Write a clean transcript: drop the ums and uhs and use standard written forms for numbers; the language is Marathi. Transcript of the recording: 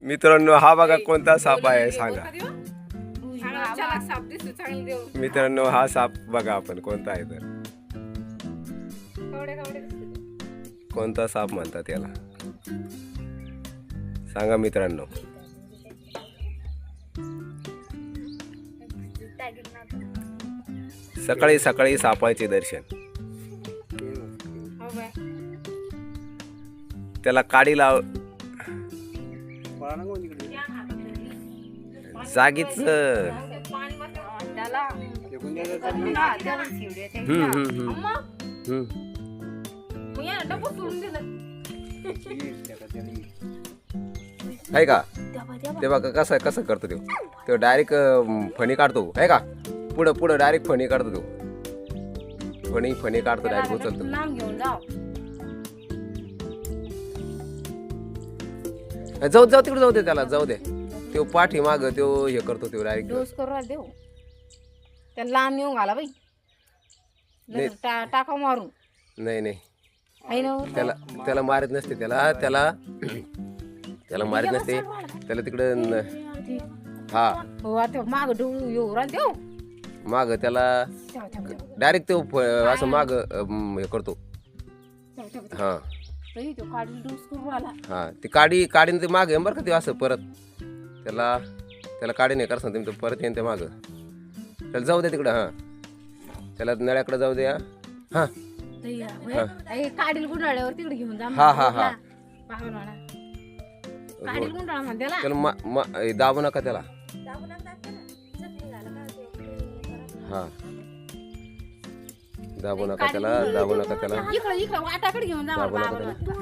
मित्रांनो हा बघा कोणता साप आहे सांगा साप दिसतो चांगलं देऊ मित्रांनो हा साप बघा आपण कोणता आहे तर कवडे कवडे दिसतो कोणता साप म्हणतात याला सांगा मित्रांनो सकाळी सकाळी सापाचे दर्शन हो बाय त्याला काडी लाव जागीच त्याला आहे का ते बघा कसं कसं करतो तो डायरेक्ट फणी काढतो आहे का पुढं पुढं डायरेक्ट फणी काढतो तो फणी काढतो डायरेक्ट उचलतो नाम घेऊन जाऊ जाऊ जाऊ तिकडे जाऊ दे त्याला जाऊ दे तो पाठी माग तो हे करतो तो डायरेक्ट डोस करू देऊ त्याला लांब नेऊन घाला बाई नाही. टाका मारून नाही नाही आहे ना हो? त्याला त्याला मारत नसते त्याला त्याला त्याला मारत नसते त्याला तिकडं हा हो आता माग डोळू येऊ राहते देऊ माग त्याला डायरेक्ट तो असं माग हे करतो हा तो काढून डोस करू आला हा ती काडीने ते माग बरं का ते असं परत त्याला त्याला काडी नाही करत तुम्ही परत येईन ते माग त्याला जाऊ दे तिकडं हा त्याला नळ्याकडे जाऊ द्या हा काढील गुंडाळ्यावर तिकडे घेऊन जा हा हा हा काढील गुंडाळा म्हणते त्याला त्याला दाबू नका त्याला हा दाबू नका त्याला इकडे वाटाकडे घेऊन जा दाबू नका बाबा त्याला